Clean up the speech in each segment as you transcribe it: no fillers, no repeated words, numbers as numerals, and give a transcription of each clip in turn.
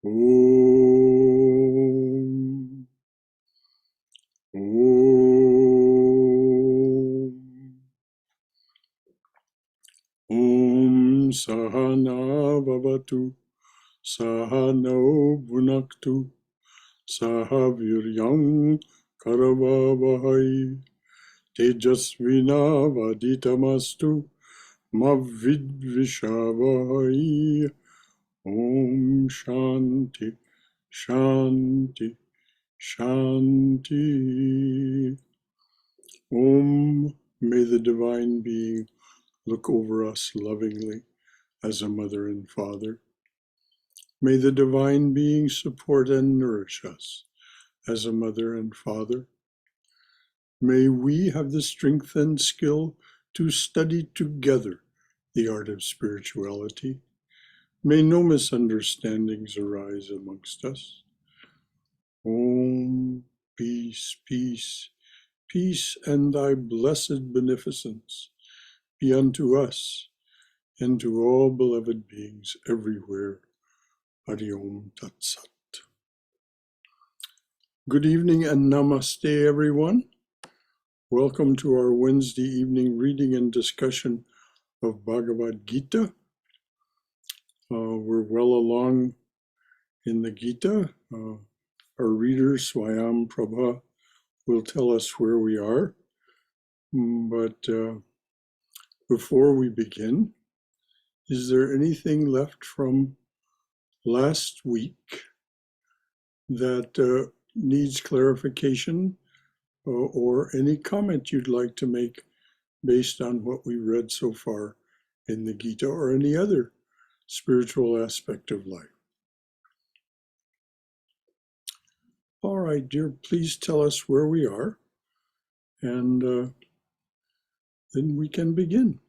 Om. Om. Om Sahana Bhavatu Sahano Bhunaktu Sahaviryam Karavavahai Tejasvina Vaditamastu Mavidvishavahai. Om Shanti Shanti Shanti. Om. May the Divine Being look over us lovingly as a mother and father. May the Divine Being support and nourish us as a mother and father. May we have the strength and skill to study together the art of spirituality. May no misunderstandings arise amongst us. Om, peace, peace, peace, and thy blessed beneficence be unto us and to all beloved beings everywhere. Hari Om Tat Sat. Good evening and namaste, everyone. Welcome to our Wednesday evening reading and discussion of Bhagavad Gita. We're well along in the Gita. Our reader, Swayam Prabha, will tell us where we are. But before we begin, is there anything left from last week that needs clarification or any comment you'd like to make based on what we read so far in the Gita or any other spiritual aspect of life? All right, dear, please tell us where we are, and then we can begin.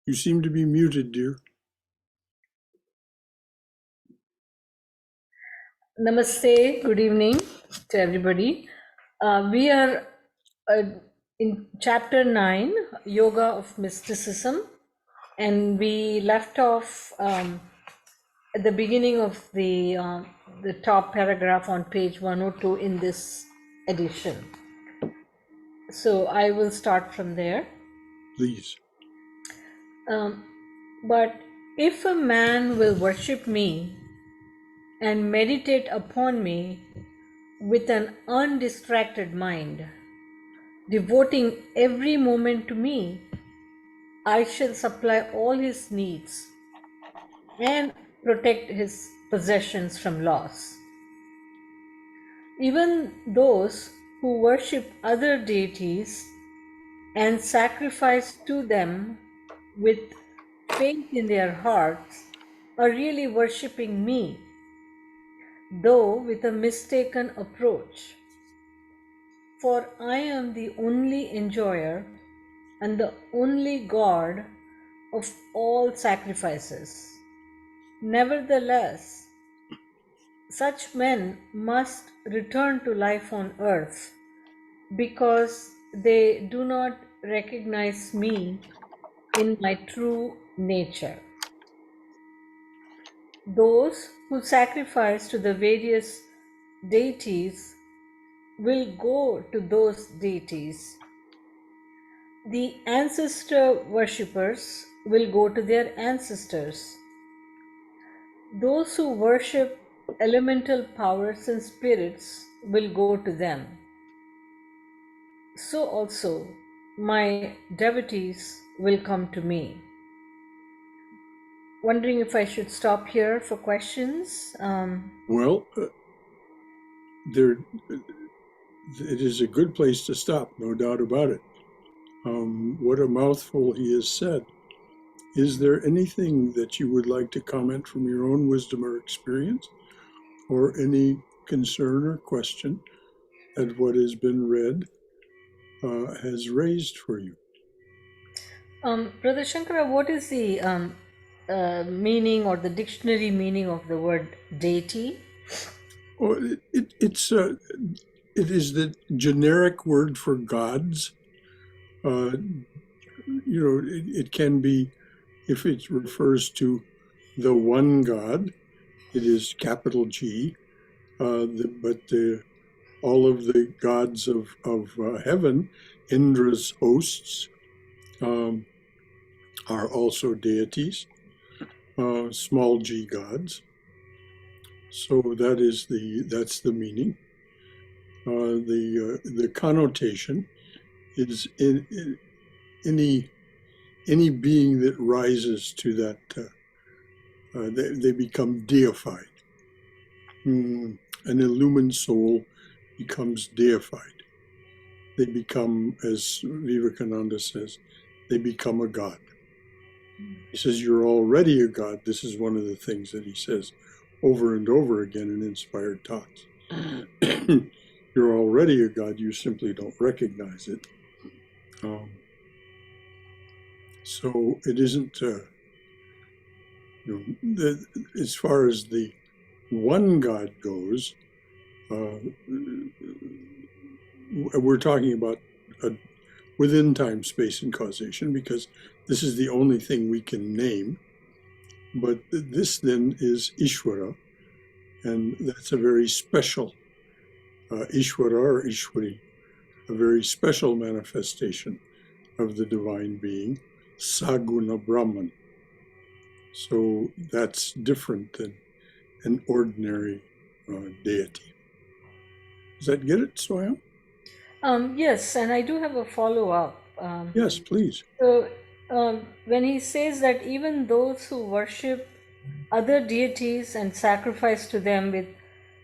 You seem to be muted, dear. Namaste, good evening to everybody. We are in chapter 9, Yoga of Mysticism, and we left off at the beginning of the top paragraph on page 102 in this edition. So I will start from there. Please. But if a man will worship me and meditate upon me with an undistracted mind, devoting every moment to me, I shall supply all his needs and protect his possessions from loss. Even those who worship other deities and sacrifice to them with faith in their hearts are really worshipping me, though with a mistaken approach. For I am the only enjoyer and the only God of all sacrifices. Nevertheless, such men must return to life on earth because they do not recognize me in my true nature. Those who sacrifice to the various deities will go to those deities. The ancestor worshippers will go to their ancestors. Those who worship elemental powers and spirits will go to them. So also my devotees will come to me. Wondering if I should stop here for questions. Well, it is a good place to stop, no doubt about it. What a mouthful he has said. Is there anything that you would like to comment from your own wisdom or experience, or any concern or question that what has been read has raised for you? Brother Shankara, what is the meaning or the dictionary meaning of the word deity? Oh, it is the generic word for gods. It can be If it refers to the one God, it is capital G. All of the gods of heaven, Indra's hosts, um, are also deities, small g gods. So that's the meaning. The connotation is any being that rises to that, they become deified. An illumined soul becomes deified. They become, as Vivekananda says, they become a god. He says, you're already a god. This is one of the things that he says over and over again in inspired talks. You're already a god, you simply don't recognize it. So it isn't, as far as the one God goes, we're talking about within time, space, and causation, because this is the only thing we can name. But this then is Ishvara, and that's a very special Ishvara or Ishwari, a very special manifestation of the divine being, Saguna Brahman. So that's different than an ordinary deity. Does that get it, Swayam? Yes, and I do have a follow-up. Yes, please. So, when he says that even those who worship other deities and sacrifice to them with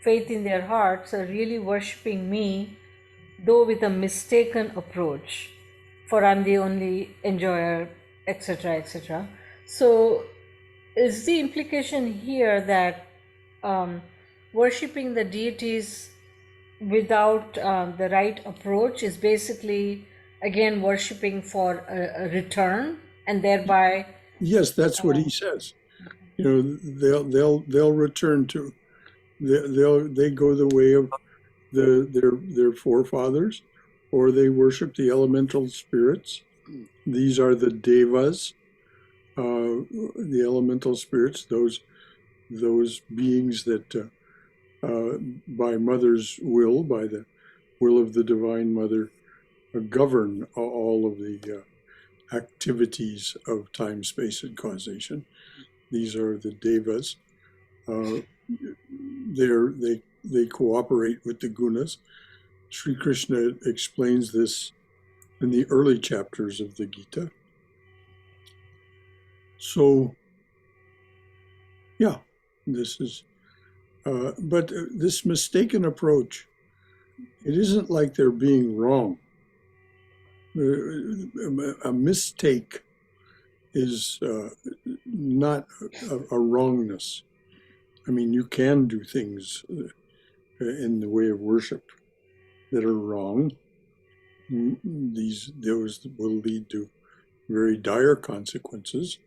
faith in their hearts are really worshipping me, though with a mistaken approach, for I'm the only enjoyer, etc., etc. So, is the implication here that worshipping the deities without the right approach is basically again worshipping for a return, and thereby Yes, that's what he says. They'll return to, they go the way of their forefathers, or they worship the elemental spirits. These are the devas, the elemental spirits, those beings that by mother's will, by the will of the divine mother, govern all of the activities of time, space, and causation. These are the devas. They cooperate with the gunas. Sri Krishna explains this in the early chapters of the Gita. So, yeah, this is, but this mistaken approach, it isn't like they're being wrong. A mistake is not a wrongness. I mean, you can do things in the way of worship that are wrong. Those will lead to very dire consequences,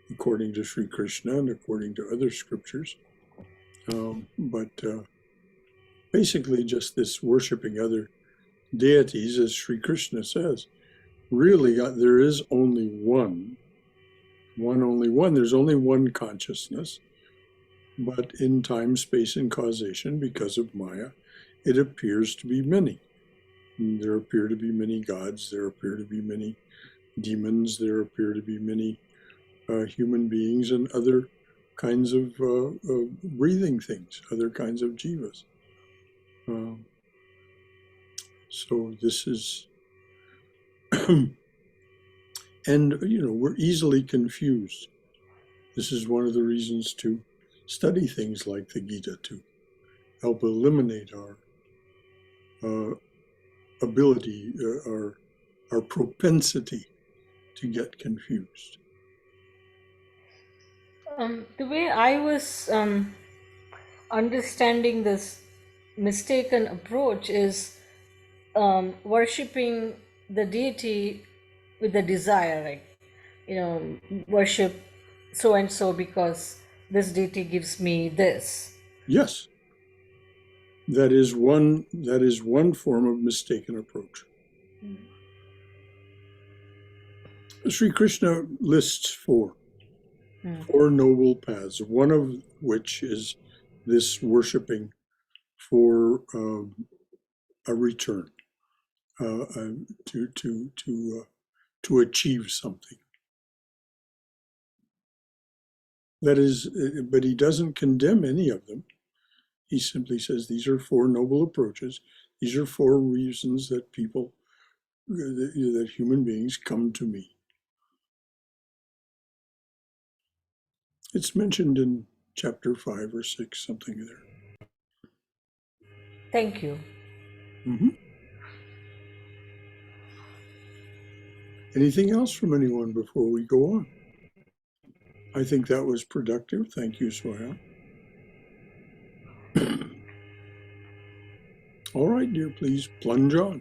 according to Sri Krishna and according to other scriptures. But basically, just this worshiping other deities, as Sri Krishna says, really there is only one. There's only one consciousness. But in time, space, and causation, because of Maya, it appears to be many. There appear to be many gods, there appear to be many demons, there appear to be many human beings and other kinds of breathing things, other kinds of jivas. So this is, and we're easily confused. This is one of the reasons to study things like the Gita, to help eliminate our ability, our propensity to get confused. the way I was understanding this mistaken approach is worshipping the deity with the desire, like, worship so and so because this deity gives me this. Yes, that is one form of mistaken approach. Sri Krishna lists four. Four noble paths, one of which is this worshiping for a return, uh, uh, to to to to achieve something. That is, but he doesn't condemn any of them. He simply says these are four noble approaches. These are four reasons that people, that human beings come to me. It's mentioned in chapter 5 or 6, something there. Thank you. Mm-hmm. Anything else from anyone before we go on? I think that was productive. Thank you, Swaya. All right, dear, please plunge on.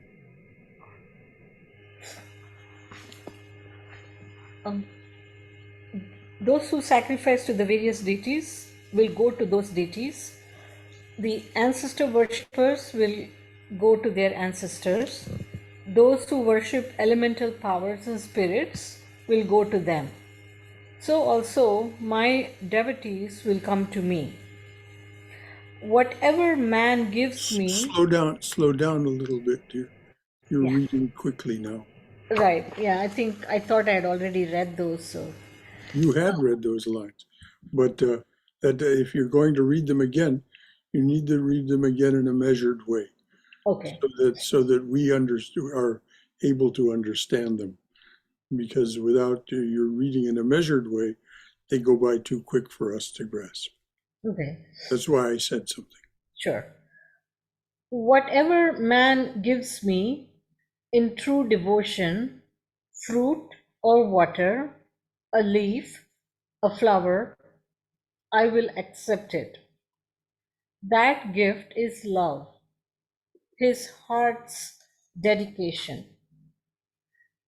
Um, those who sacrifice to the various deities will go to those deities. The ancestor worshippers will go to their ancestors. Those who worship elemental powers and spirits will go to them. So also my devotees will come to me. Whatever man gives me. Slow down a little bit, dear. You're Yeah, reading quickly now. right. Yeah, I thought I had already read those. So, You had read those lines, but that if you're going to read them again, you need to read them again in a measured way, okay. so that we are able to understand them. Because without your reading in a measured way, they go by too quick for us to grasp. Okay. That's why I said something. Sure. Whatever man gives me in true devotion, fruit or water, a leaf, a flower, I will accept it. That gift is love, his heart's dedication.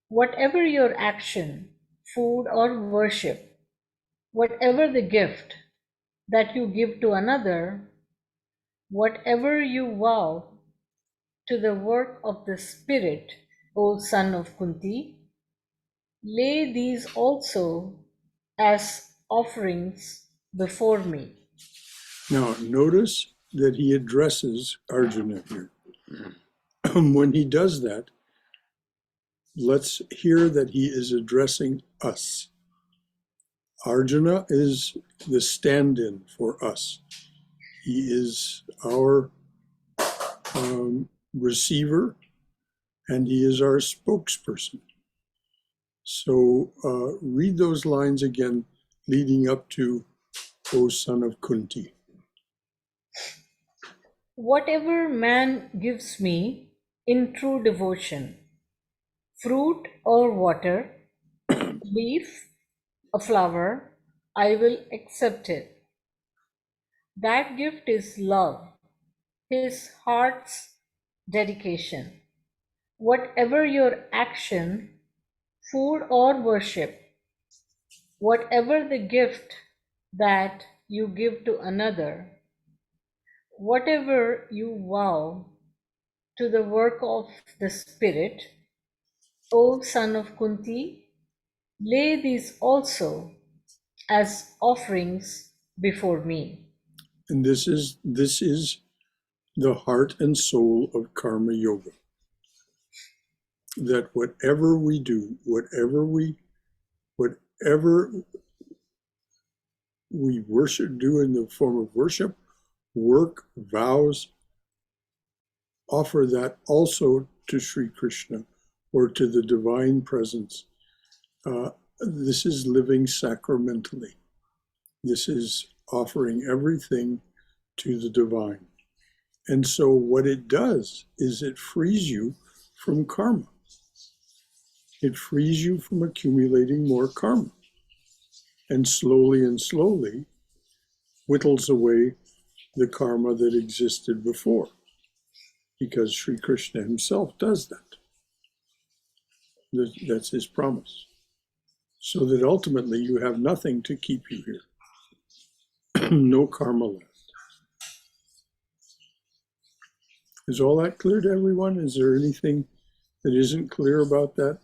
Whatever your action, food or worship, whatever the gift that you give to another, whatever you vow to the work of the Spirit, O son of Kunti, lay these also as offerings before me. Now, notice that he addresses Arjuna here. When he does that, let's hear that he is addressing us. Arjuna is the stand-in for us. He is our receiver, and he is our spokesperson. So read those lines again, leading up to O son of Kunti. Whatever man gives me in true devotion, fruit or water, leaf, a flower, I will accept it. That gift is love, his heart's dedication. Whatever your action, food or worship, whatever the gift that you give to another, whatever you vow to the work of the Spirit, O son of Kunti, lay these also as offerings before me. And this is the heart and soul of karma yoga. That whatever we do, whatever we worship, do in the form of worship, work, vows, offer that also to Sri Krishna or to the divine presence. This is living sacramentally. This is offering everything to the divine. And so what it does is it frees you from karma. It frees you from accumulating more karma. And slowly whittles away the karma that existed before. Because Sri Krishna himself does that. That's his promise. So that ultimately you have nothing to keep you here. No karma left. Is all that clear to everyone? Is there anything that isn't clear about that?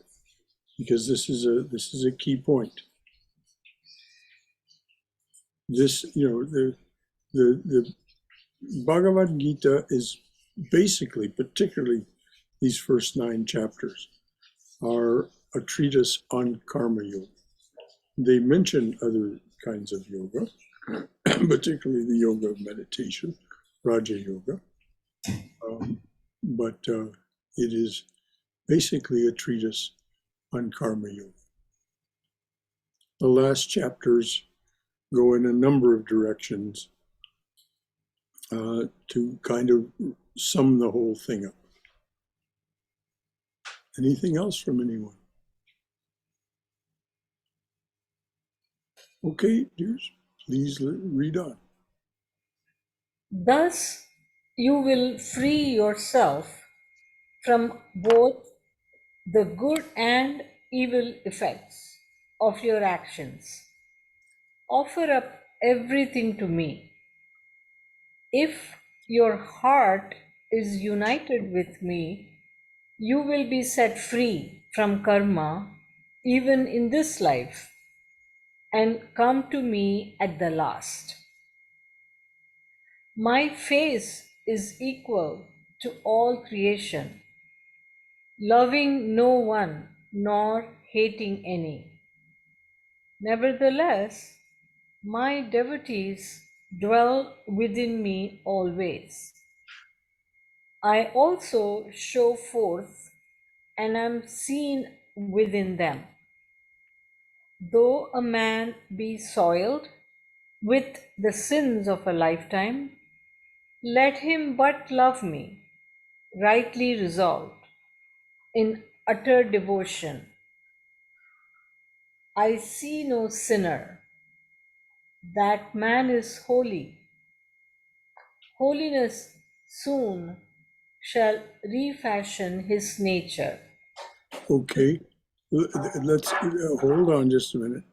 Because this is a key point. this, the Bhagavad Gita is basically, particularly these first 9 chapters, are a treatise on karma yoga. They mention other kinds of yoga, particularly the yoga of meditation, Raja Yoga. But it is basically a treatise on karma yoga. The last chapters go in a number of directions to kind of sum the whole thing up. Anything else from anyone? Okay, dears, please read on. Thus, you will free yourself from both the good and evil effects of your actions. Offer up everything to me. If your heart is united with me, you will be set free from karma even in this life and come to me at the last. My face is equal to all creation, loving no one nor hating any. Nevertheless, my devotees dwell within me always. I also show forth and am seen within them. Though a man be soiled with the sins of a lifetime, let him but love me, rightly resolved, in utter devotion. I see no sinner. That man is holy. Holiness soon shall refashion his nature. Okay, let's hold on just a minute.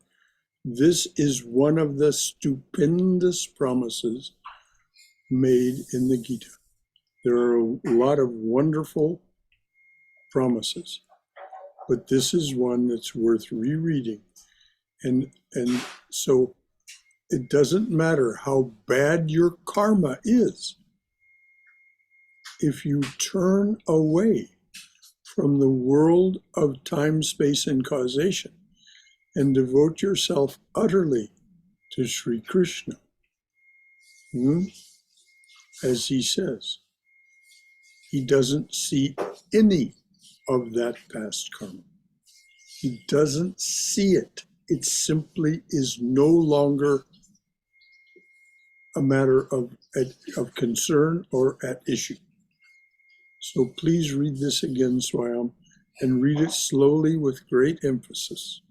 This is one of the stupendous promises made in the Gita. There are a lot of wonderful promises, but this is one that's worth rereading. And so it doesn't matter how bad your karma is. If you turn away from the world of time, space, and causation and devote yourself utterly to Sri Krishna, as he says, he doesn't see any of that past karma. He doesn't see it. It simply is no longer a matter of concern or at issue. So please read this again, Swayam, and read it slowly with great emphasis.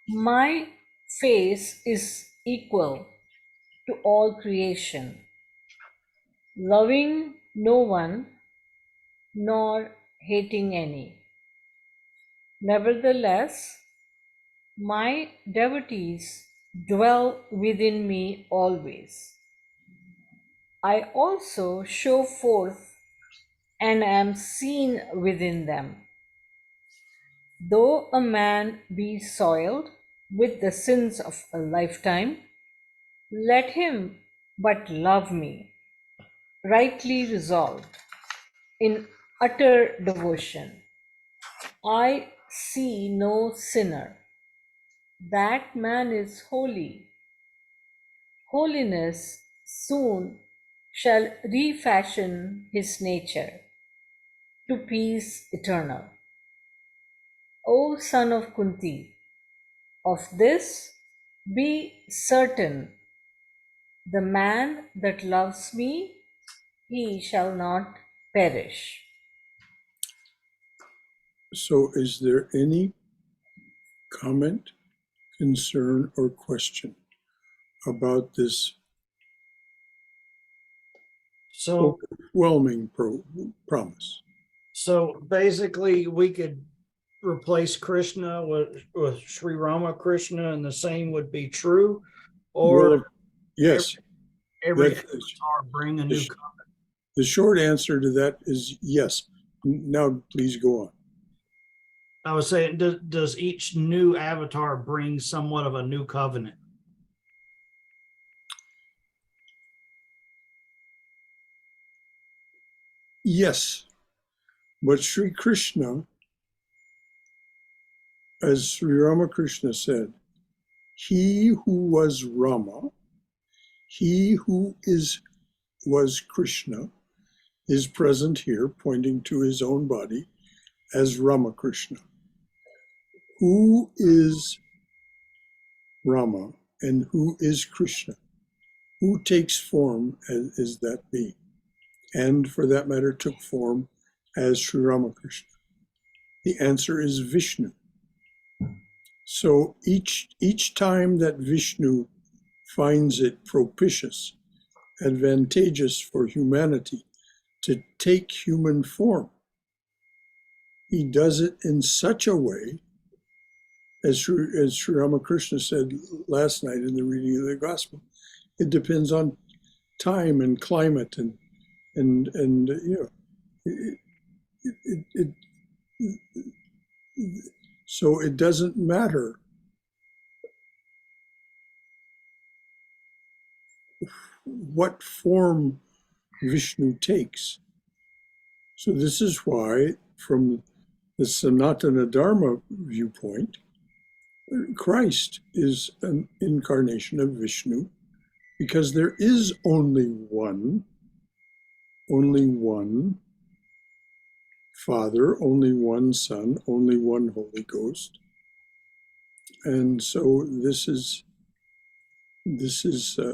My face is equal to all creation, loving no one nor hating any. Nevertheless, my devotees dwell within me always. I also show forth and am seen within them. Though a man be soiled with the sins of a lifetime, let him but love me, rightly resolved, in utter devotion. I see no sinner. That man is holy. Holiness soon shall refashion his nature to peace eternal. O son of Kunti, of this be certain, the man that loves me, he shall not perish. So is there any comment, concern, or question about this So, overwhelming promise? so basically, we could replace Krishna with Sri Rama Krishna, and the same would be true, or Well, yes, every that is, avatar bring a new. the short answer to that is yes. Now, please go on. I was saying, does each new avatar bring somewhat of a new covenant? Yes, but Sri Krishna, as Sri Ramakrishna said, he who was Rama, he who was Krishna, is present here, pointing to his own body as Ramakrishna. Who is Rama and who is Krishna? Who takes form as that being? And for that matter, took form as Sri Ramakrishna? The answer is Vishnu. So each time that Vishnu finds it propitious, advantageous for humanity to take human form, he does it in such a way, as Sri Ramakrishna said last night in the reading of the gospel, it depends on time and climate and it, so it doesn't matter what form Vishnu takes. So this is why, from the Sanatana Dharma viewpoint, Christ is an incarnation of Vishnu, because there is only one Father, only one Son, only one Holy Ghost. And so this is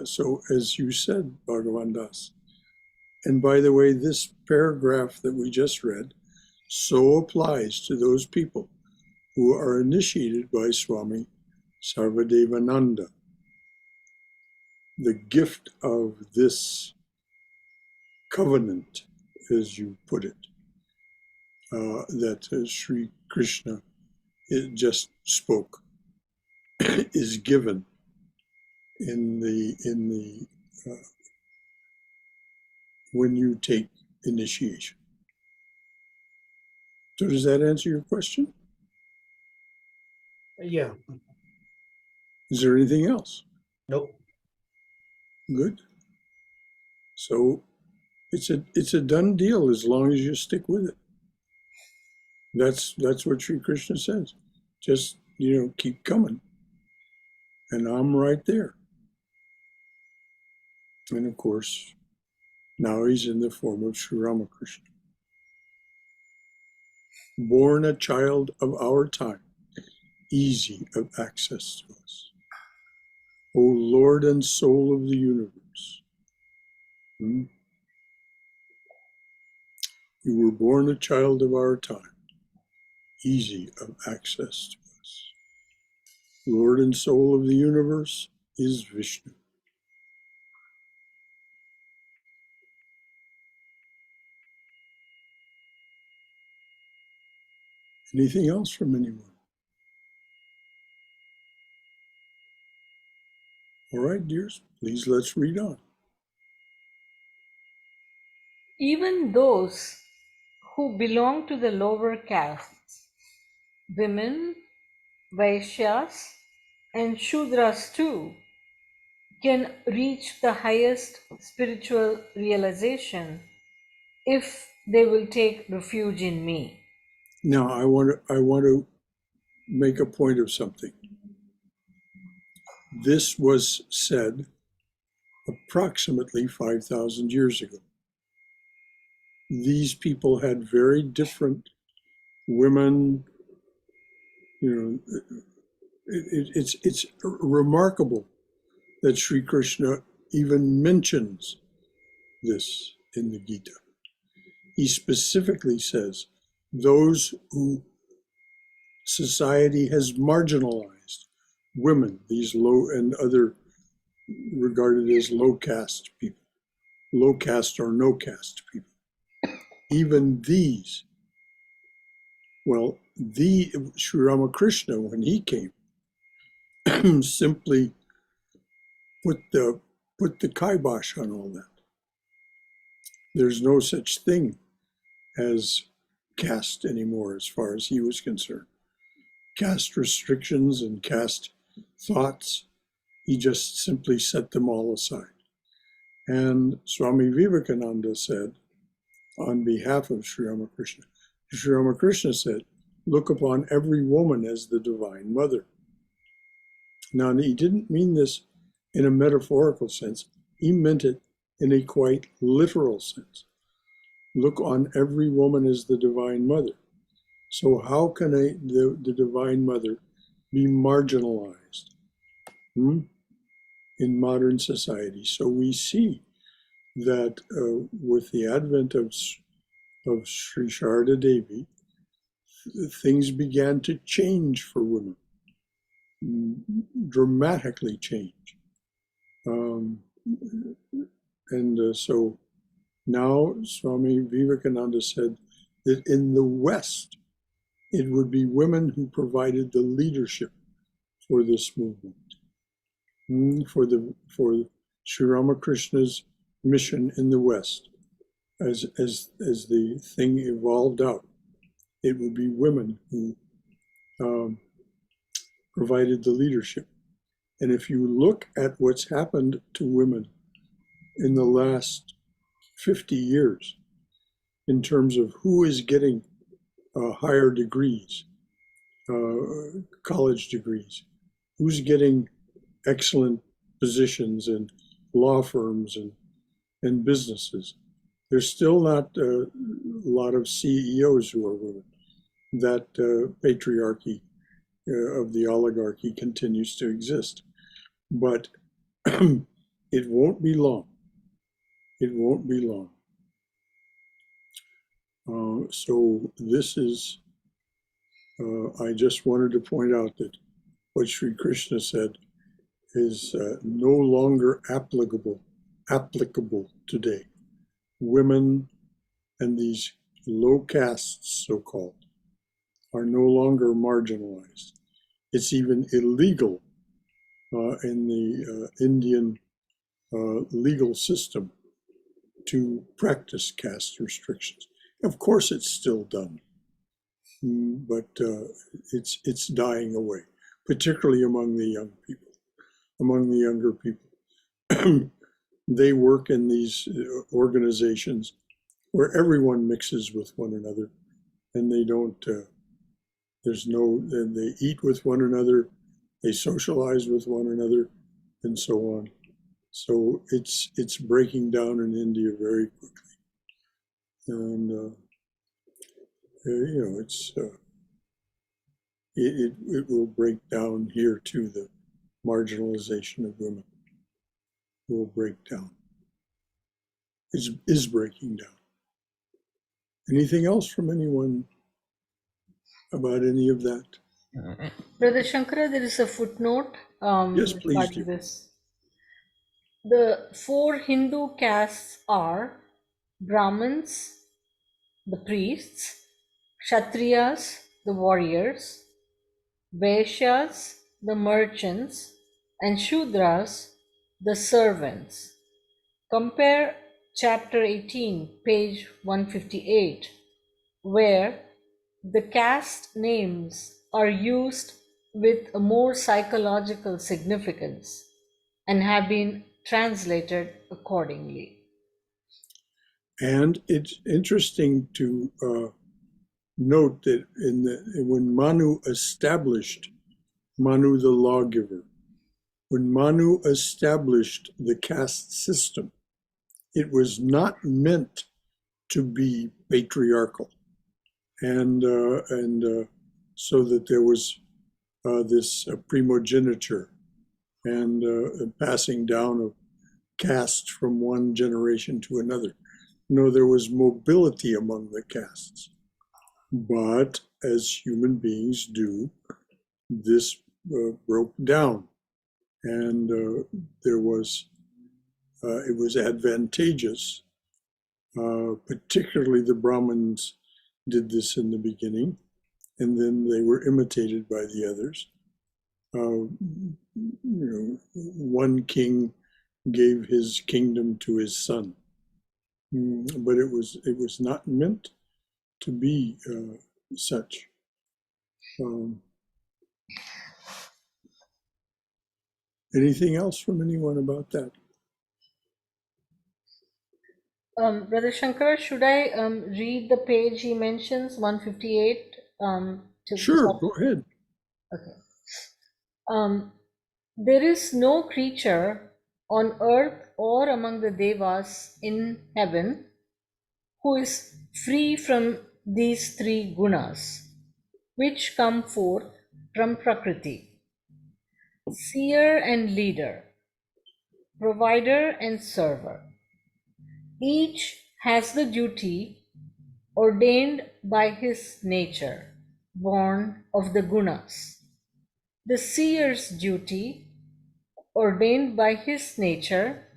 so, as you said, Bhagavandas. And by the way, this paragraph that we just read so applies to those people who are initiated by Swami Sarvadevananda. The gift of this covenant, as you put it, that Sri Krishna just spoke, is given in the when you take initiation. So does that answer your question? Yeah. Is there anything else? Nope. Good. So it's a done deal as long as you stick with it. That's what Sri Krishna says. Just, keep coming. And I'm right there. And of course, now he's in the form of Sri Ramakrishna. Born a child of our time, easy of access to us. O Lord and soul of the universe. You were born a child of our time, easy of access to us. Lord and soul of the universe is Vishnu. Anything else from anyone? All right, dears, please let's read on. Even those who belong to the lower castes, women, Vaishyas, and Shudras too, can reach the highest spiritual realization if they will take refuge in me. Now, I want to make a point of something. This was said approximately 5,000 years ago. These people had very different women. It's remarkable that Sri Krishna even mentions this in the Gita. He specifically says those who society has marginalized, women, these low and other regarded as low caste people, low caste or no caste people. Even these, the Sri Ramakrishna, when he came, simply put the kibosh on all that. There's no such thing as caste anymore, as far as he was concerned. caste restrictions and caste thoughts. He just simply set them all aside. And Swami Vivekananda said, on behalf of Sri Ramakrishna, Sri Ramakrishna said, look upon every woman as the Divine Mother. Now, he didn't mean this in a metaphorical sense. He meant it in a quite literal sense. Look on every woman as the Divine Mother. So how can the Divine Mother be marginalized in modern society? So we see that with the advent of Sri Sharada Devi, things began to change for women, dramatically change. So now Swami Vivekananda said that in the West, it would be women who provided the leadership for this movement, for Sri Ramakrishna's mission in the West. As the thing evolved out, it would be women who provided the leadership. And if you look at what's happened to women in the last 50 years, in terms of who is getting higher degrees, college degrees, who's getting excellent positions in law firms and businesses, there's still not a lot of CEOs who are women. That patriarchy of the oligarchy continues to exist. But it won't be long. It won't be long. So this is, I just wanted to point out that what Sri Krishna said is no longer applicable today. Women and these low castes, so-called, are no longer marginalized. It's even illegal in the Indian legal system to practice caste restrictions. Of course, it's still done, but it's dying away, particularly among the young people, among the younger people. They work in these organizations where everyone mixes with one another, and they don't. They eat with one another, they socialize with one another, and so on. So it's breaking down in India very quickly, and it will break down here too. The marginalization of women will break down. Is breaking down. Anything else from anyone about any of that? Brother Shankara, there is a footnote Yes, please regarding do. this. The 4 Hindu castes are Brahmins, the priests, Kshatriyas, the warriors, Vaishyas, the merchants, and Shudras, the servants. Compare chapter 18, page 158, where the caste names are used with a more psychological significance and have been translated accordingly. And it's interesting to note that when Manu established, Manu the lawgiver, when Manu established the caste system, it was not meant to be patriarchal, and so that there was this primogeniture and passing down of caste from one generation to another. No, there was mobility among the castes. But as human beings do, this broke down, and it was advantageous. Particularly the Brahmins did this in the beginning, and then they were imitated by the others. One king gave his kingdom to his son, but it was not meant to be such. Anything else from anyone about that? Brother Shankara, should I read the page he mentions, 158? Sure, go ahead. Okay. There is no creature on earth or among the devas in heaven who is free from these three gunas, which come forth from Prakriti: seer and leader, provider and server. Each has the duty ordained by his nature, born of the gunas. The seer's duty, ordained by his nature,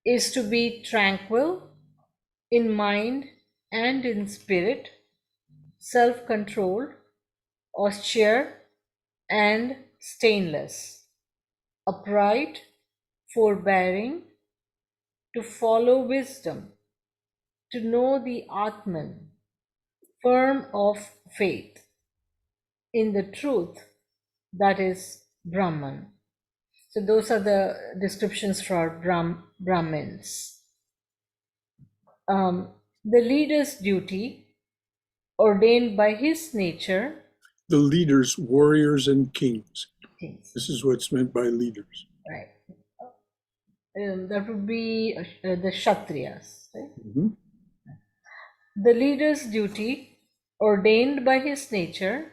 is to be tranquil in mind and in spirit, self-controlled, austere, and stainless, upright, forbearing, to follow wisdom, to know the Atman, firm of faith in the truth that is Brahman. So those are the descriptions for Brahmins. The leader's duty, ordained by his nature. The leaders, warriors, and kings. Kings. This is what's meant by leaders. Right. That would be the Kshatriyas. Right? Mm-hmm. The leader's duty, ordained by his nature,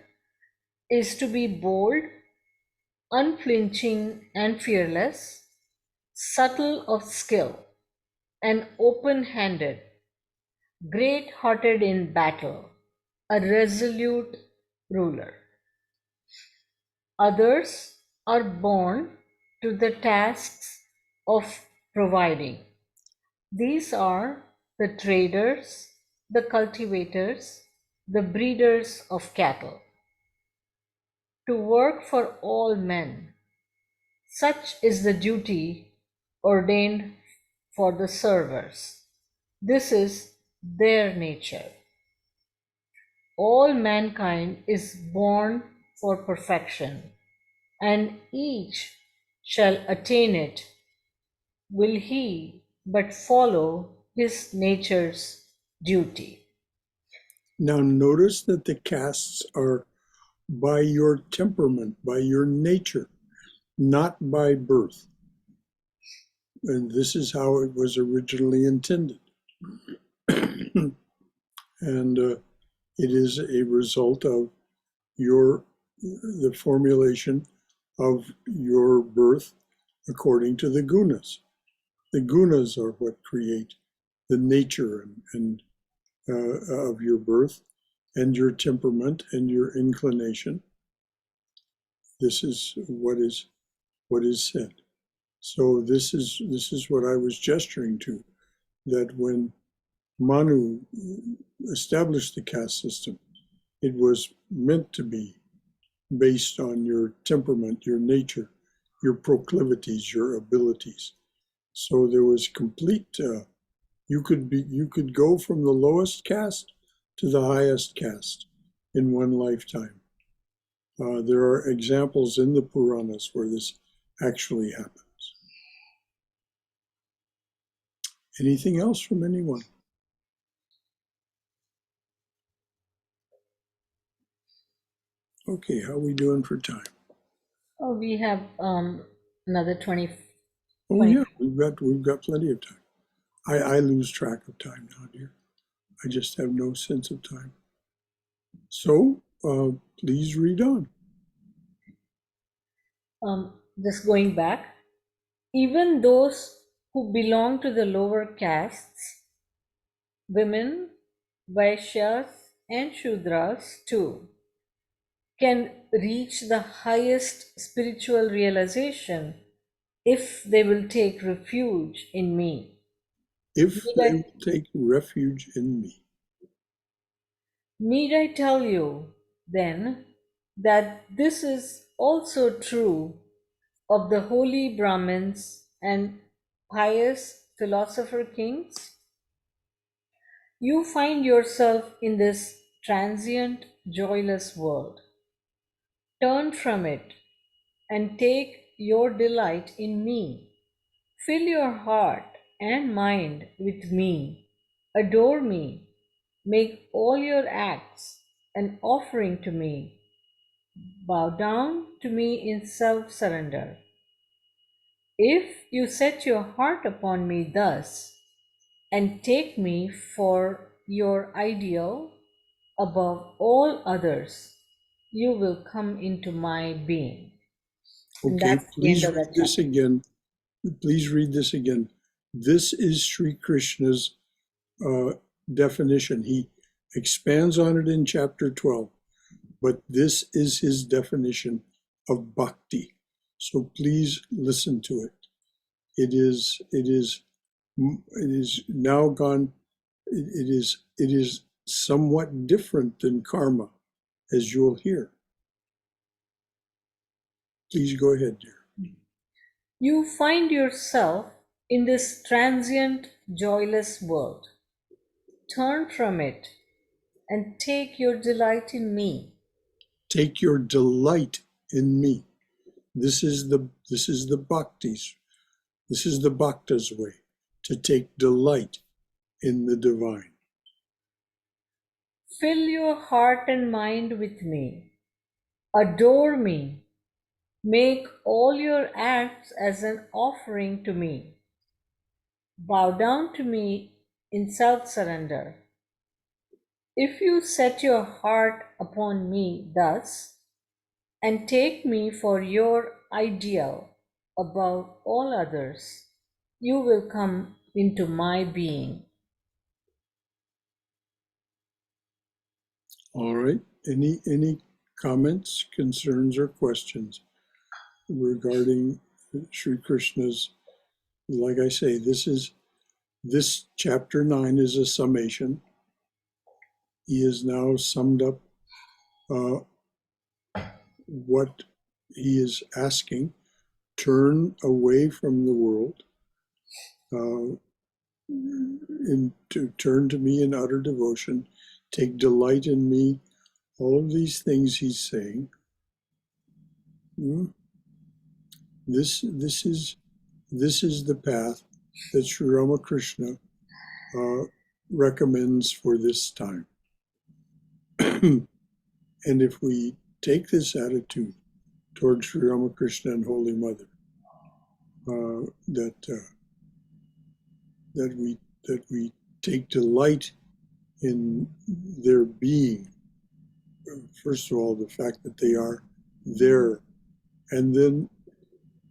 is to be bold, unflinching and fearless, subtle of skill, and open-handed, great-hearted in battle, a resolute ruler. Others are born to the tasks of providing. These are the traders, the cultivators, the breeders of cattle. To work for all men, such is the duty ordained for the servers. This is their nature. All mankind is born for perfection, and each shall attain it, will he but follow his nature's duty. Now notice that the castes are by your temperament, by your nature, not by birth. And this is how it was originally intended. And it is a result of the formulation of your birth according to the gunas. The gunas are what create the nature and of your birth and your temperament and your inclination. This is what is said. So this is what I was gesturing to, that when Manu established the caste system, it was meant to be based on your temperament, your nature, your proclivities, your abilities. So there was complete. You could go from the lowest caste to the highest caste in one lifetime. There are examples in the Puranas where this actually happens. Anything else from anyone? Okay, how are we doing for time? Oh, we have another 20. Oh yeah, we've got plenty of time. I lose track of time now, dear. I just have no sense of time. So please read on. Just going back, even those who belong to the lower castes, women, Vaishyas, and Shudras too, can reach the highest spiritual realization if they will take refuge in me. If they will take refuge in me. Need I tell you, then, that this is also true of the holy Brahmins and pious philosopher kings? You find yourself in this transient, joyless world. Turn from it and take your delight in me. Fill your heart and mind with me. Adore me. Make all your acts an offering to me. Bow down to me in self surrender. If you set your heart upon me thus, and take me for your ideal above all others, you will come into my being. And Okay, that's the end please of read that this chapter. again. Please read this again. This is Sri Krishna's definition. He expands on it in chapter 12, but this is his definition of bhakti. So please listen to it. It is now gone. It is somewhat different than karma, as you'll hear. Please go ahead, dear. You find yourself in this transient, joyless world. Turn from it and take your delight in me. Take your delight in me. This is the bhaktis. This is the bhakta's way, to take delight in the divine. Fill your heart and mind with me. Adore me. Make all your acts as an offering to me. Bow down to me in self surrender. If you set your heart upon me thus, and take me for your ideal above all others, you will come into my being. All right. Any comments, concerns, or questions regarding Sri Krishna's? Like I say, this chapter 9 is a summation. He has now summed up what he is asking. Turn away from the world, and to turn to me in utter devotion, take delight in me. All of these things he's saying. This is the path that Sri Ramakrishna recommends for this time. And if we take this attitude towards Sri Ramakrishna and Holy Mother, that we take delight in their being. First of all, the fact that they are there, and then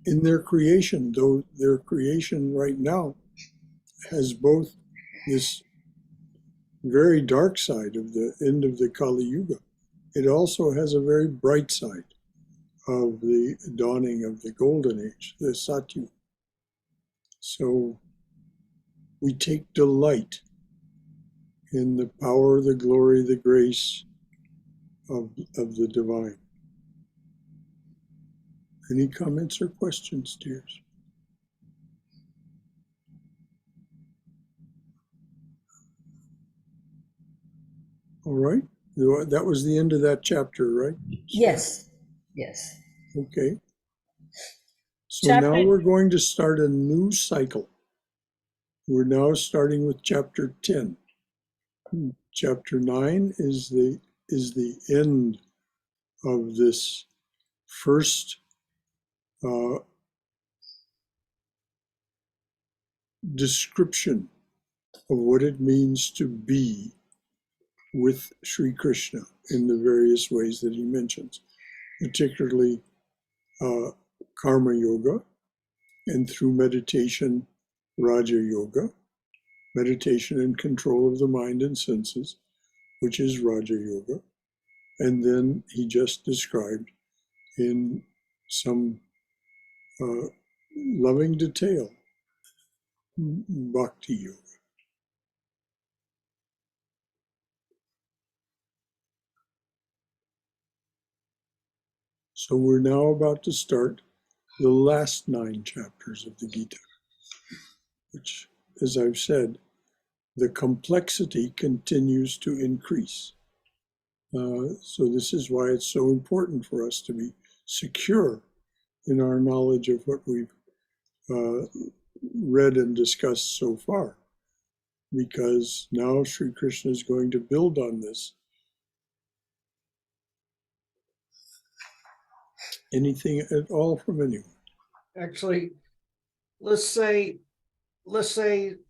in their creation, though their creation right now has both this very dark side of the end of the Kali Yuga, it also has a very bright side of the dawning of the Golden Age, the Satyu. So we take delight in the power, the glory, the grace of the divine. Any comments or questions, dears? All right. That was the end of that chapter, right? Yes, yes. Okay. So now we're going to start a new cycle. We're now starting with chapter 10. Chapter 9 is the end of this first description of what it means to be with Sri Krishna in the various ways that he mentions, particularly karma yoga, and through meditation, Raja Yoga, meditation and control of the mind and senses, which is Raja Yoga. And then he just described in some loving detail Bhakti Yoga. So we're now about to start the last 9 chapters of the Gita, which, as I've said, the complexity continues to increase. So this is why it's so important for us to be secure in our knowledge of what we've read and discussed so far, because now Sri Krishna is going to build on this. Anything at all from anyone? Actually, let's say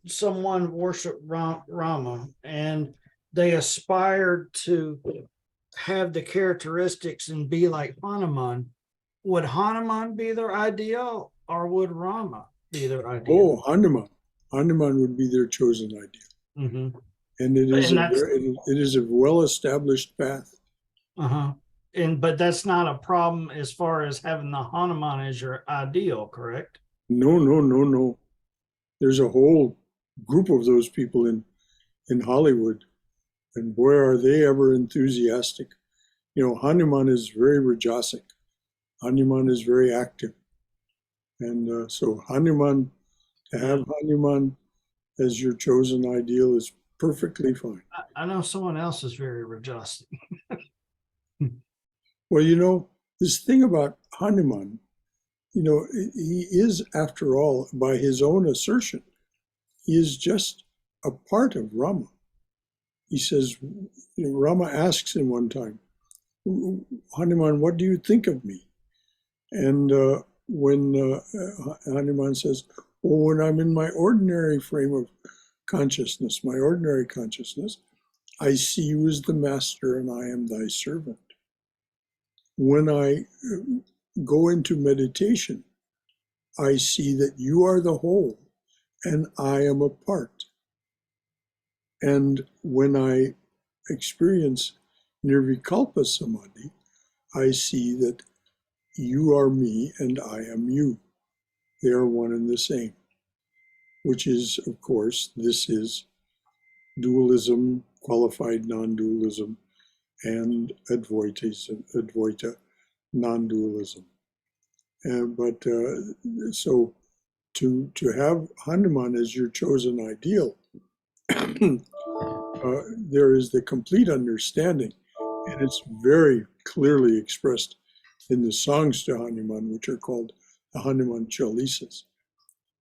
someone worshiped Rama and they aspired to have the characteristics and be like Hanuman. Would Hanuman be their ideal, or would Rama be their Oh, ideal? Hanuman. Hanuman would be their chosen ideal. Mm-hmm. And it is And that's it is a well-established path. uh-huh. But that's not a problem as far as having the Hanuman as your ideal, correct? No, no, no, no. There's a whole group of those people in Hollywood, and boy, are they ever enthusiastic. You know, Hanuman is very rajasic. Hanuman is very active. And so Hanuman, to have Hanuman as your chosen ideal is perfectly fine. I know someone else is very rajasic. Well, you know, this thing about Hanuman, you know, he is, after all, by his own assertion, he is just a part of Rama. He says, you know, Rama asks him one time, Hanuman, what do you think of me? And when Hanuman says, oh, when I'm in my ordinary frame of consciousness, my ordinary consciousness, I see you as the master and I am thy servant. When I go into meditation, I see that you are the whole and I am a part. And when I experience Nirvikalpa Samadhi, I see that you are me and I am you. They are one and the same, which is, of course, this is dualism, qualified non-dualism, and Advaita non-dualism. So to have Hanuman as your chosen ideal, there is the complete understanding, and it's very clearly expressed in the songs to Hanuman, which are called the Hanuman Chalisas.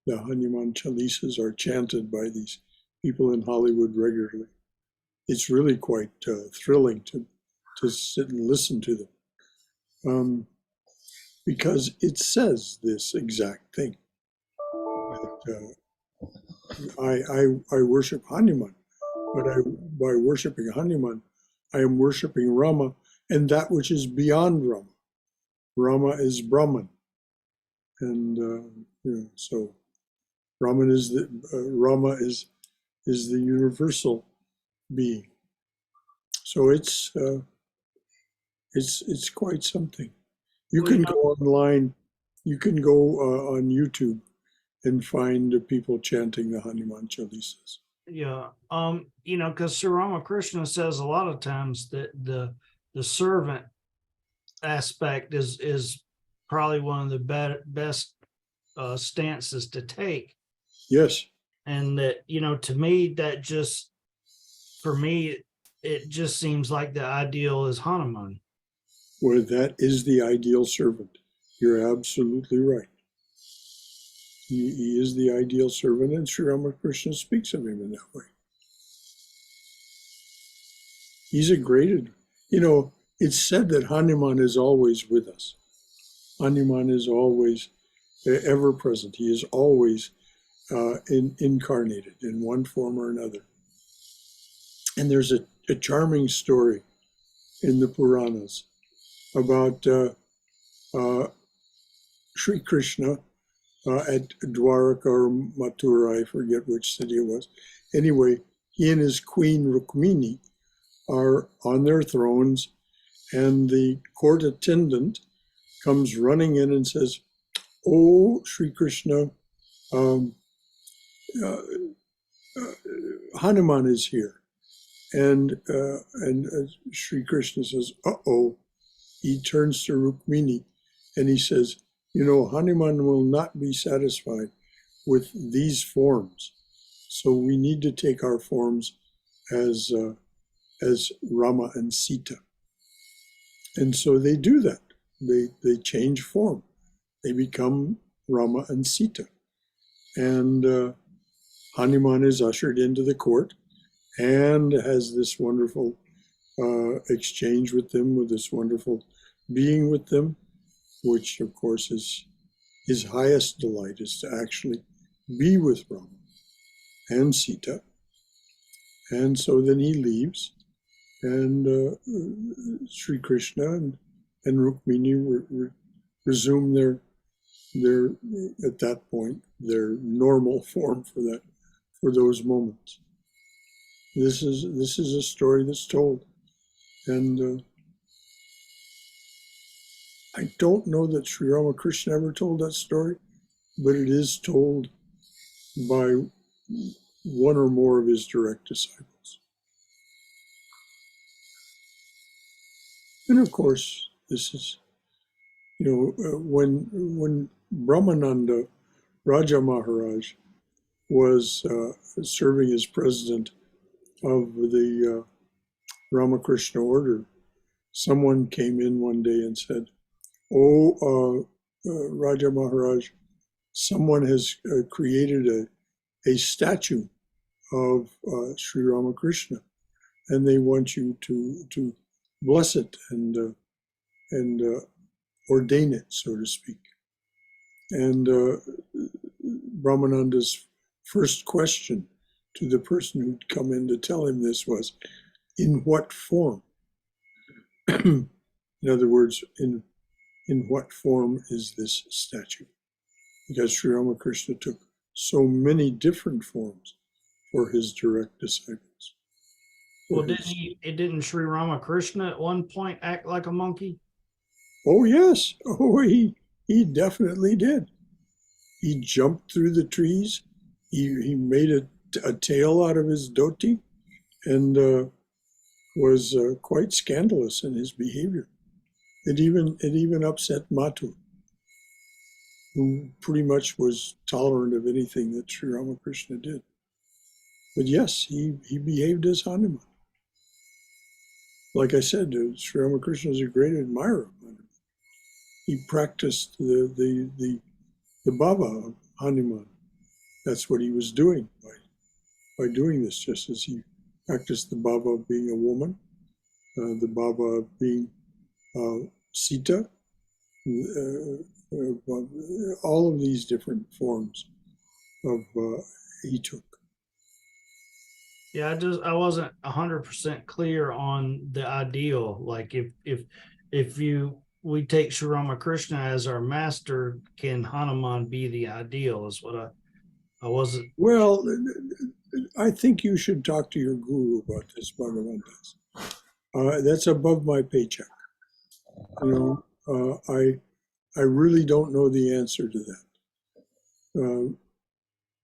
The Hanuman Chalisas are chanted by these people in Hollywood regularly. It's really quite thrilling to sit and listen to them, because it says this exact thing. That, I worship Hanuman, but by worshiping Hanuman, I am worshiping Rama and that which is beyond Rama. Rama is Brahman, and you know, so Rama is the universal being. So it's quite something. You can go online, you can go on YouTube and find people chanting the Hanuman Chalisas. Yeah. You know, because Sri Ramakrishna says a lot of times that the servant aspect is probably one of the best stances to take. Yes. And that, you know, to me, that just, for me, it just seems like the ideal is Hanuman. Well, that is the ideal servant. You're absolutely right. He is the ideal servant, and Sri Ramakrishna speaks of him in that way. He's a great, you know, it's said that Hanuman is always with us. Hanuman is always ever present. He is always incarnated in one form or another. And there's a charming story in the Puranas about Sri Krishna at Dwaraka or Mathura, I forget which city it was. Anyway, he and his queen Rukmini are on their thrones, and the court attendant comes running in and says, "Oh, Sri Krishna, Hanuman is here." And Sri Krishna says, "Uh-oh." He turns to Rukmini and he says, "You know, Hanuman will not be satisfied with these forms. So we need to take our forms as Rama and Sita." And so they do that. They change form. they become Rama and Sita. And Hanuman is ushered into the court and has this wonderful exchange with them, with this wonderful being with them, which of course is his highest delight, is to actually be with Rama and Sita. And so then he leaves, and Sri Krishna and Rukmini resume their at that point their normal form for those moments. This is a story that's told, and I don't know that Sri Ramakrishna ever told that story, but it is told by one or more of his direct disciples. And of course, this is, when Brahmananda Raja Maharaj was serving as president of the Ramakrishna order, someone came in one day and said, "Oh, Raja Maharaj, someone has created a statue of Sri Ramakrishna, and they want you to bless it and ordain it, so to speak." And Brahmananda's first question to the person who'd come in to tell him this was, "In what form?" In other words, in what form is this statue? Because Sri Ramakrishna took so many different forms for his direct disciples. Well, didn't Sri Ramakrishna at one point act like a monkey? Oh yes, he definitely did. He jumped through the trees. He made a tail out of his dhoti, and was quite scandalous in his behavior. It even upset Matu, who pretty much was tolerant of anything that Sri Ramakrishna did. But yes, he behaved as Hanuman. Like I said, Sri Ramakrishna is a great admirer of Hanuman. He practiced the bhava of Hanuman. That's what he was doing by doing this, just as he practiced the bhava of being a woman, the bhava of being Sita, all of these different forms of he took. Yeah, I wasn't 100% clear on the ideal. Like if we take Sri Ramakrishna as our master, can Hanuman be the ideal? Is what I wasn't. Well, I think you should talk to your guru about this, Bhagavandas. That's above my paycheck. I really don't know the answer to that.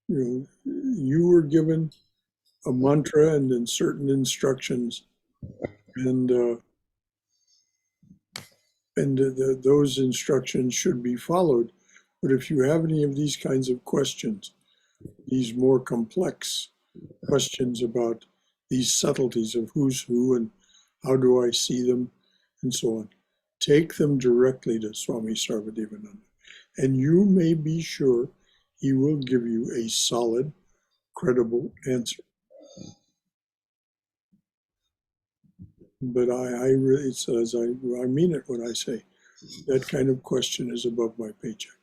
You were given a mantra and then certain instructions, and those instructions should be followed. But if you have any of these kinds of questions, these more complex questions about these subtleties of who's who and how do I see them and so on, take them directly to Swami Sarvadevananda, and you may be sure he will give you a solid, credible answer. But I really, says I mean it when I say that kind of question is above my paycheck.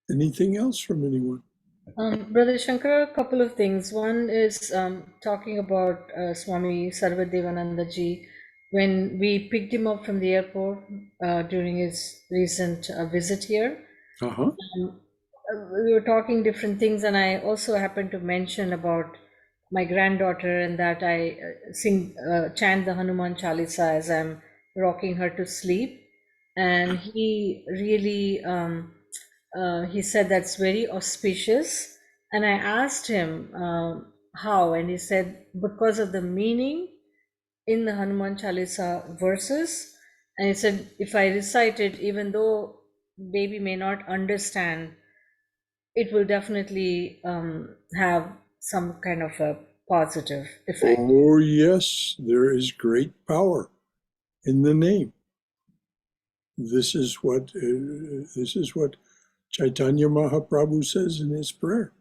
Anything else from anyone? Brother Shankara, a couple of things. One is talking about Swami Sarvadevananda ji. When we picked him up from the airport during his recent visit here, Uh-huh. we were talking different things, and I also happened to mention about my granddaughter and that I chant the Hanuman Chalisa as I'm rocking her to sleep. And he really he said that's very auspicious. And I asked him how, and he said because of the meaning in the Hanuman Chalisa verses. And he said if I recite it, even though baby may not understand, it will definitely have some kind of a positive effect. Oh, yes, there is great power in the name. This is what Chaitanya Mahaprabhu says in his prayer.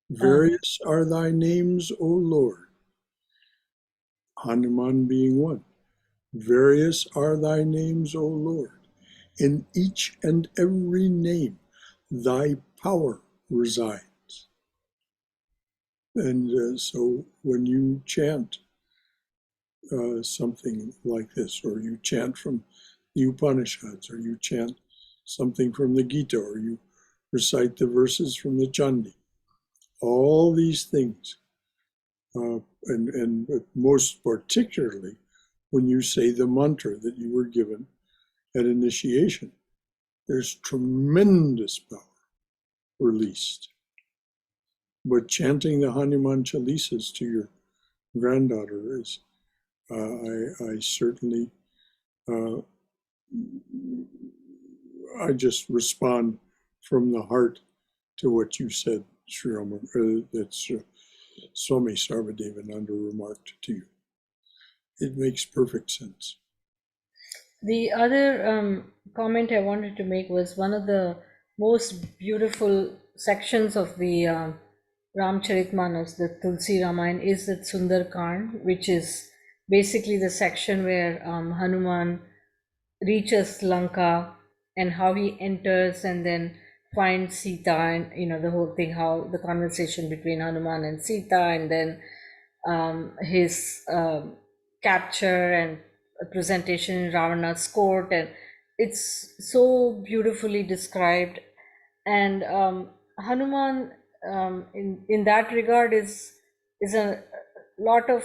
Various are thy names, O Lord. Hanuman being one. Various are thy names, O Lord. In each and every name, thy power resides. And so when you chant something like this, or you chant from the Upanishads, or you chant something from the Gita, or you recite the verses from the Chandi, all these things, and most particularly when you say the mantra that you were given at initiation, there's tremendous power released. But chanting the Hanuman Chalisas to your granddaughter is, I certainly, I just respond from the heart to what you said, Sri Rama, that's Swami Sarvadevananda remarked to you. It makes perfect sense. The other comment I wanted to make was one of the most beautiful sections of the Ramcharitmanas, the Tulsi Ramayana, is the Sundar Kand, which is basically the section where Hanuman reaches Lanka and how he enters and then finds Sita, and the whole thing, how the conversation between Hanuman and Sita, and then his capture and presentation in Ravana's court, and it's so beautifully described. And Hanuman, in that regard, is a lot of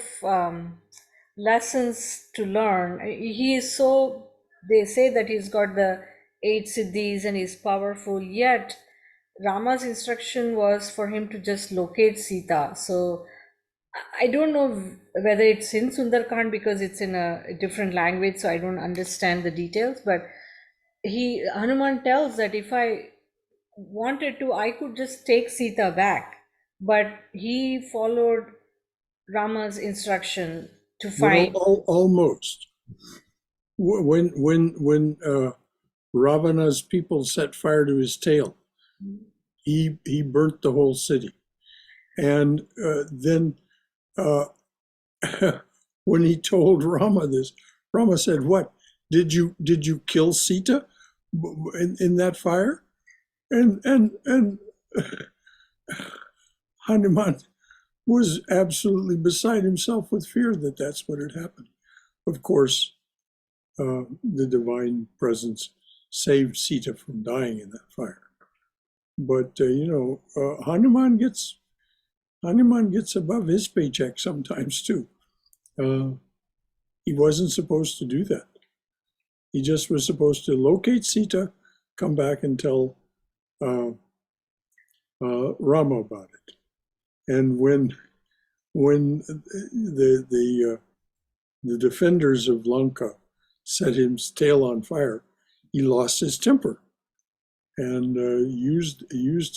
lessons to learn. He is so, they say that he's got the 8 siddhis and he's powerful, yet Rama's instruction was for him to just locate Sita. So I don't know whether it's in Sundarkand because it's in a different language, so I don't understand the details. But Hanuman tells that if I wanted to, I could just take Sita back. But he followed Rama's instruction to Well, find. almost. When Ravana's people set fire to his tail, he burnt the whole city. And then when he told Rama this, Rama said, "What did you kill Sita in that fire?" And Hanuman was absolutely beside himself with fear that that's what had happened. Of course, the divine presence saved Sita from dying in that fire. But Hanuman gets above his paycheck sometimes too. He wasn't supposed to do that. He just was supposed to locate Sita, come back and tell Rama about it. And when the defenders of Lanka set his tail on fire, he lost his temper and used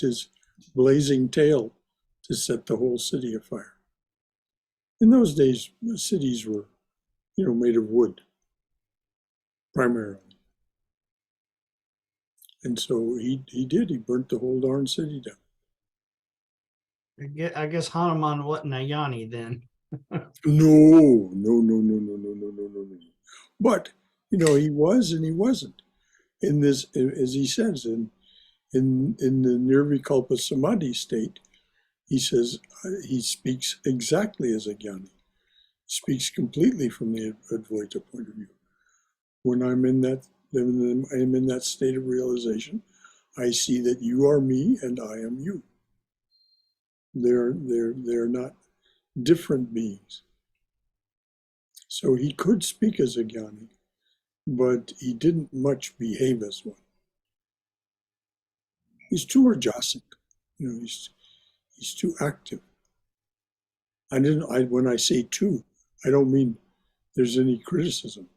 his blazing tail to set the whole city afire. In those days, cities were, made of wood, primarily. And so he did. He burnt the whole darn city down. I guess Hanuman wasn't a Yanni then. No. But he was and he wasn't. In this, as he says, in the Nirvikalpa Samadhi state, he says he speaks exactly as a Jnani. Speaks completely from the Advaita point of view. When I'm in that state of realization, I see that you are me and I am you. They're not different beings. So he could speak as a Jnani, but he didn't much behave as one. He's too rajasic. He's too active. When I say too, I don't mean there's any criticism.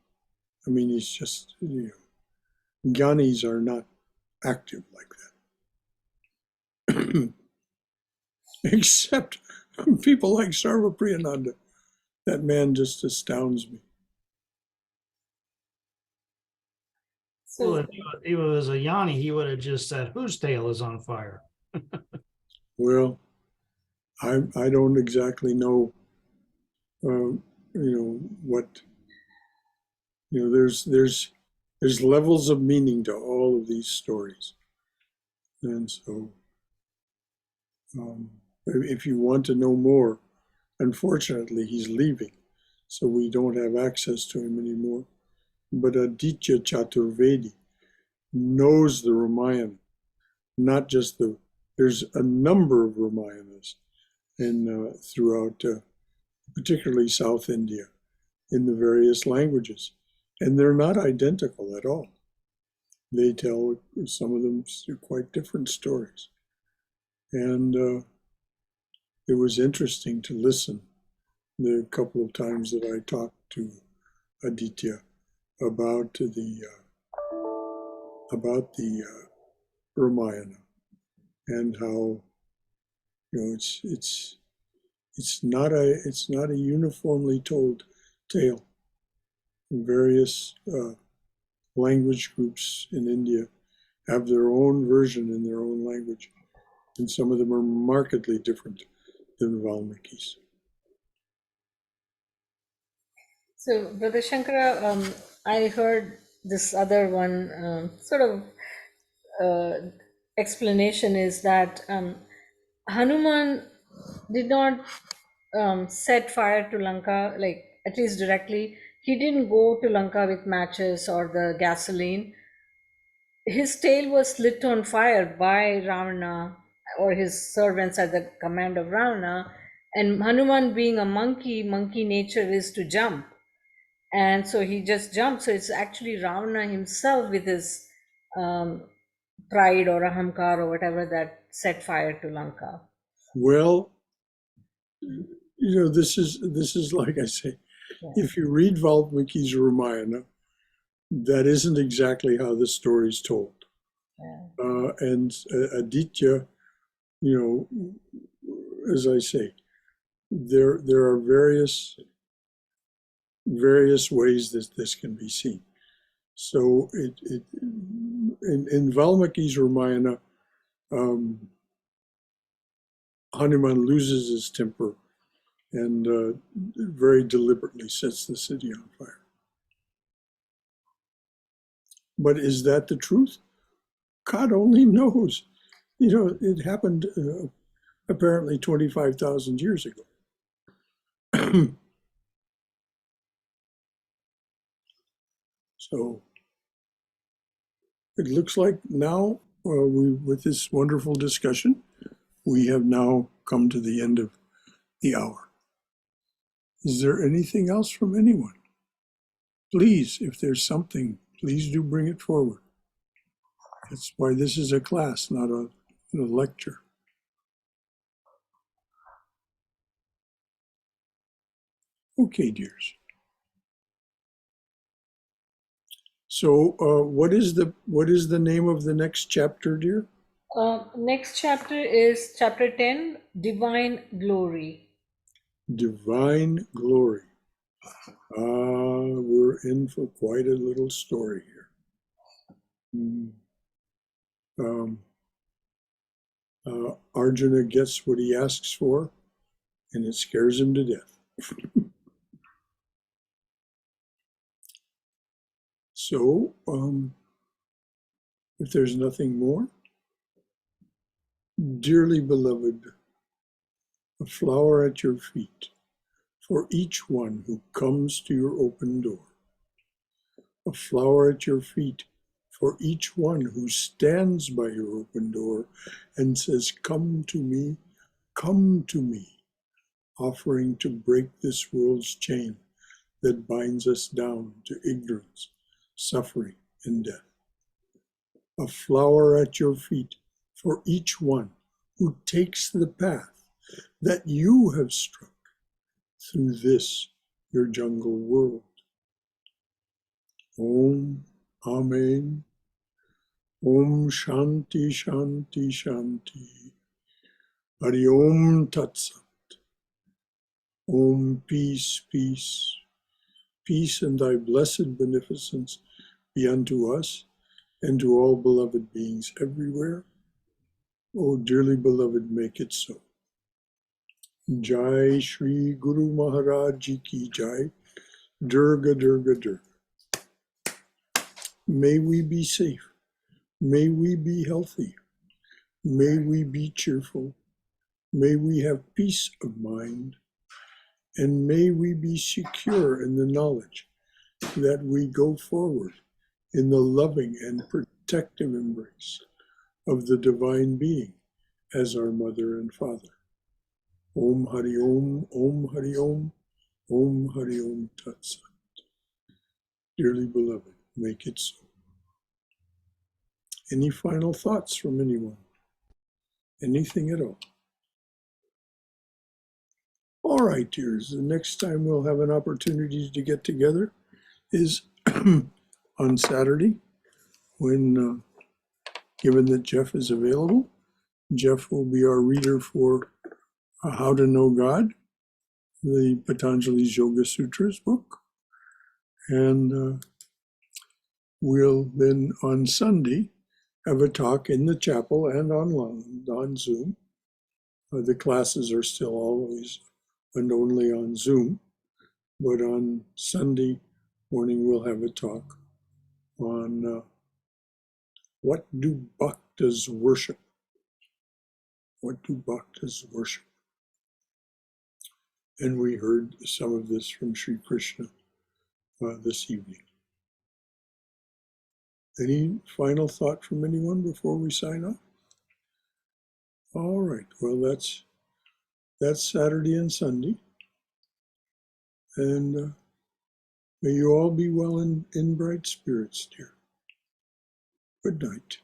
I mean, he's just, Jnanis are not active like that. except people like Sarva Priyananda. That man just astounds me. Well, So, if he was a Yanni, he would have just said, "Whose tail is on fire?" Well, I don't exactly know, what, there's levels of meaning to all of these stories. And so, if you want to know more, unfortunately, he's leaving, so we don't have access to him anymore. But Aditya Chaturvedi knows the Ramayana, not just there's a number of Ramayanas throughout, particularly South India, in the various languages. And they're not identical at all. They tell, some of them, quite different stories. And it was interesting to listen the couple of times that I talked to Aditya about the Ramayana, and how, it's not a uniformly told tale. Various language groups in India have their own version in their own language, and some of them are markedly different than Valmiki's. so Brother Shankara, I heard this other one sort of explanation is that Hanuman did not set fire to Lanka, like at least directly. He didn't go to Lanka with matches or the gasoline. His tail was lit on fire by Ravana or his servants at the command of Ravana. And Hanuman, being a monkey, monkey nature is to jump. And so he just jumped. So it's actually Ravana himself with his um, pride or ahamkar or whatever that set fire to Lanka. Well, this is like I say, Yeah. if you read Valmiki's Ramayana, that isn't exactly how the story's told. Yeah. And Aditya, as I say, there are various ways that this can be seen. So in Valmiki's Ramayana, Hanuman loses his temper and very deliberately sets the city on fire. But is that the truth? God only knows. It happened apparently 25,000 years ago. So it looks like now, with this wonderful discussion, we have now come to the end of the hour. Is there anything else from anyone? Please, if there's something, please do bring it forward. That's why this is a class, not a lecture. Okay, dears. So, what is the name of the next chapter, dear? Next chapter is chapter 10, Divine Glory. Divine Glory. We're in for quite a little story here. Arjuna gets what he asks for, and it scares him to death. So, if there's nothing more, dearly beloved, a flower at your feet for each one who comes to your open door. A flower at your feet for each one who stands by your open door and says, "Come to me, come to me," offering to break this world's chain that binds us down to ignorance, suffering, and death. A flower at your feet for each one who takes the path that you have struck through this, your jungle world. Om, Amen. Om Shanti Shanti Shanti. Hari Om Tat Sat. Om, peace, peace, peace and thy blessed beneficence be unto us and to all beloved beings everywhere. O dearly beloved, make it so. Jai Shri Guru Maharaj Ji Ki Jai. Durga, Durga, Durga. May we be safe. May we be healthy. May we be cheerful. May we have peace of mind. And may we be secure in the knowledge that we go forward in the loving and protective embrace of the Divine Being as our Mother and Father. Om Hari Om, Om Hari Om, Om Hari Om Tat Sat. Dearly beloved, make it so. Any final thoughts from anyone? Anything at all? All right, dears, the next time we'll have an opportunity to get together is on Saturday when, given that Jeff is available, Jeff will be our reader for How to Know God, the Patanjali's Yoga Sutras book. And we'll then on Sunday have a talk in the chapel and online on Zoom. The classes are still always and only on Zoom, but on Sunday morning we'll have a talk on what do bhaktas worship? What do bhaktas worship? And we heard some of this from Sri Krishna this evening. Any final thought from anyone before we sign off? All right, well, that's Saturday and Sunday. And may you all be well in bright spirits, dear. Good night.